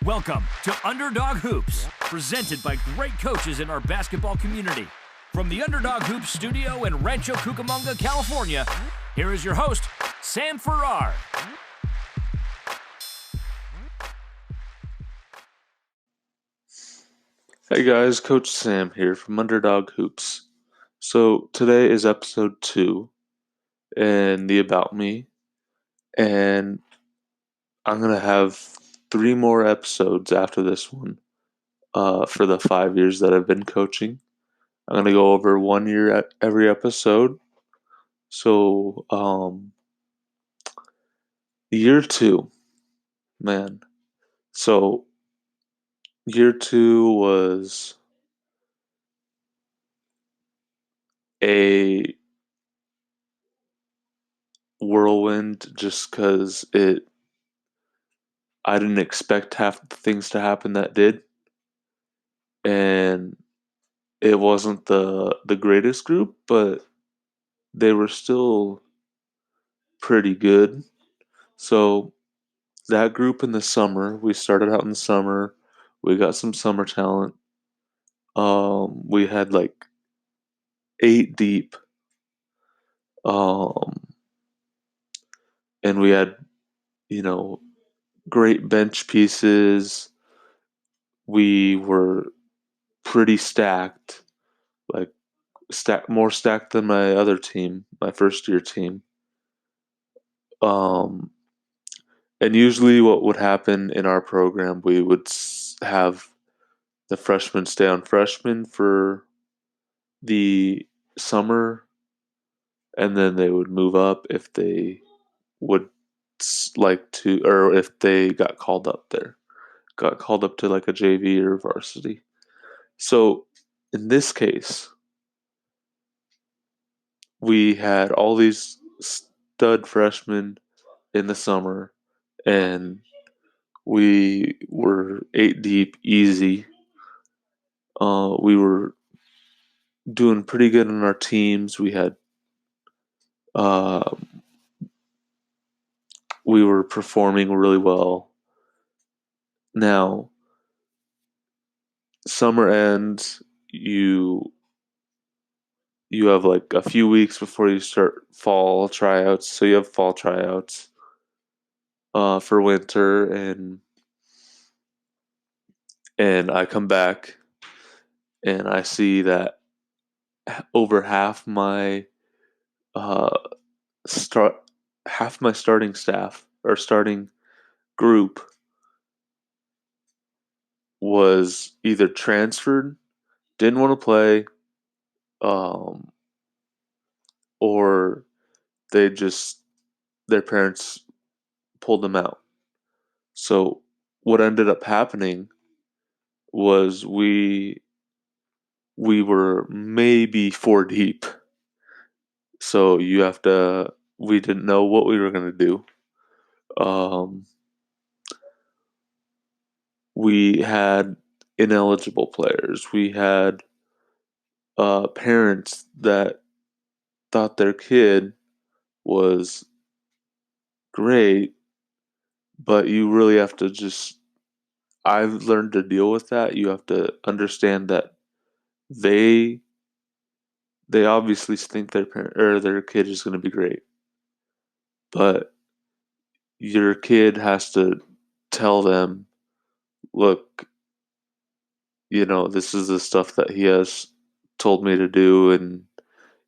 Welcome to Underdog Hoops, presented by great coaches in our basketball community. From the Underdog Hoops studio in Rancho Cucamonga, California, here is your host, Sam Farrar. Hey guys, Coach Sam here from Underdog Hoops. So today is episode 2 and the About Me, and I'm going to have 3 more episodes after this one for the 5 years that I've been coaching. I'm going to go over 1 year at every episode. So year 2, man. So year 2 was a whirlwind just because I didn't expect half the things to happen that did, and it wasn't the greatest group, but they were still pretty good. So that group in the summer, we started out in the summer. We got some summer talent. We had like 8 deep, um, and we had great bench pieces. We were pretty stacked, like more stacked than my other team, my first year team. And usually what would happen in our program, we would have the freshmen stay on freshmen for the summer, and then they would move up if they would like to, or if they got called up to like a JV or varsity. So in this case, we had all these stud freshmen in the summer, and we were 8 deep, easy. We were doing pretty good in our teams. We were performing really well. Now, summer ends. You have like a few weeks before you start fall tryouts. So you have fall tryouts for winter, and I come back and I see that over half my starting staff or starting group was either transferred, didn't want to play, or their parents pulled them out. So what ended up happening was we were maybe 4 deep. So we didn't know what we were going to do. We had ineligible players. We had parents that thought their kid was great, but you really have to I've learned to deal with that. You have to understand that they obviously think their parent or their kid is going to be great, but your kid has to tell them, look, this is the stuff that he has told me to do, and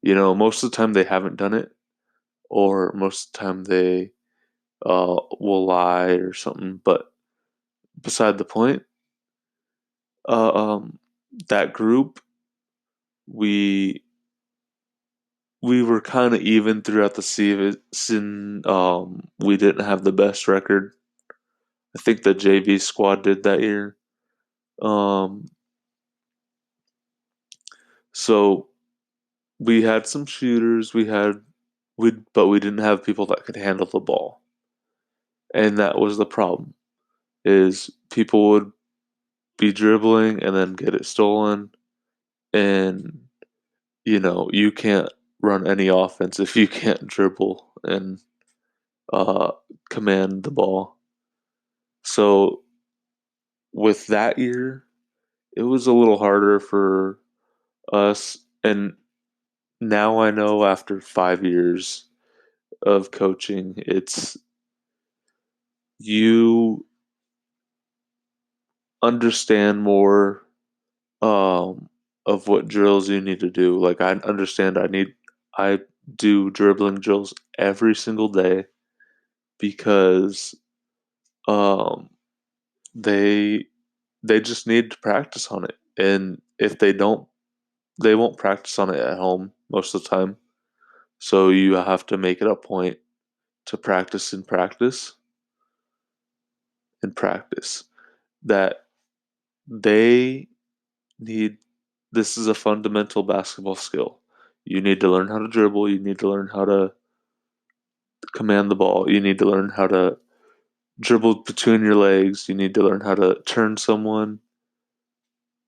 most of the time they haven't done it, or most of the time they will lie or something. But beside the point, that group, we were kind of even throughout the season. We didn't have the best record. I think the JV squad did that year. So we had some shooters. But we didn't have people that could handle the ball, and that was the problem. Is people would be dribbling and then get it stolen, and you can't run any offense if you can't dribble and command the ball. So with that year, it was a little harder for us. And now I know after 5 years of coaching, it's you understand more of what drills you need to do. Like I understand I do dribbling drills every single day because um they they just need to practice on it. And if they don't, they won't practice on it at home most of the time. So you have to make it a point to practice and practice and practice. That they need this is a fundamental basketball skill. You need to learn how to dribble, you need to learn how to command the ball, you need to learn how to dribble between your legs, you need to learn how to turn someone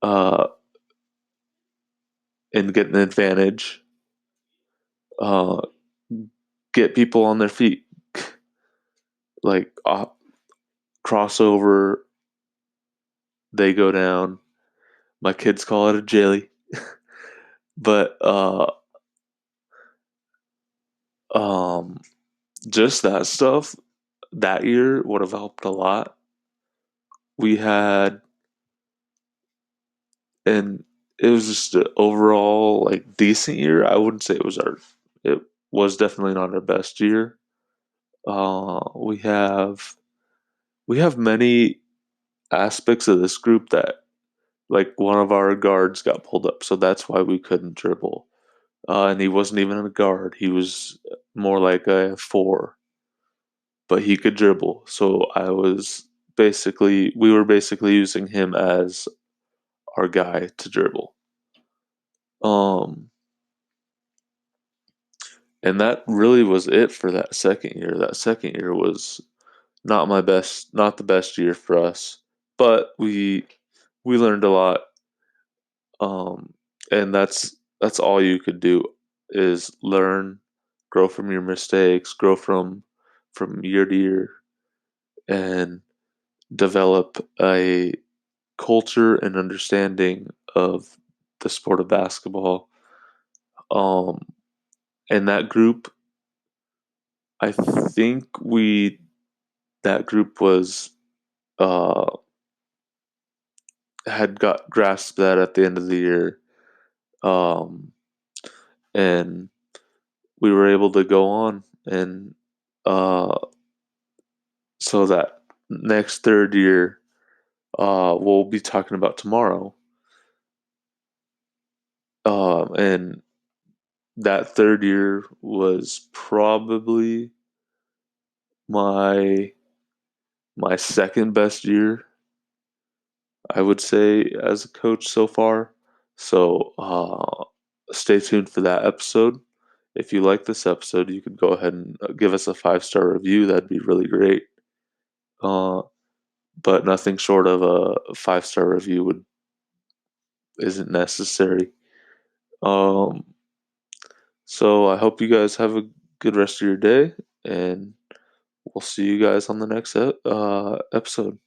uh, and get an advantage, uh, get people on their feet, like crossover, they go down. My kids call it a jelly, but um, just that stuff that year would have helped a lot. We had, and it was just an overall like decent year. I wouldn't say it was definitely not our best year. Uh, we have we have many aspects of this group that like one of our guards got pulled up, so that's why we couldn't dribble. And he wasn't even a guard; he was more like a four, but he could dribble. So we were basically using him as our guy to dribble. Um, and that really was it for that second year. That second year was not the best year for us, but we learned a lot. Um, and that's all you could do is learn, grow from your mistakes, grow from year to year, and develop a culture and understanding of the sport of basketball. Um, and that group, I think we that group was uh, had got grasped that at the end of the year, um, and we were able to go on and uh, so that next third year, we'll be talking about tomorrow, and that third year was probably my my second best year, I would say, as a coach so far. So stay tuned for that episode. If you like this episode, you could go ahead and give us a 5-star review. That'd be really great. Uh, but nothing short of a 5-star review would isn't necessary. Um, so I hope you guys have a good rest of your day, and we'll see you guys on the next episode.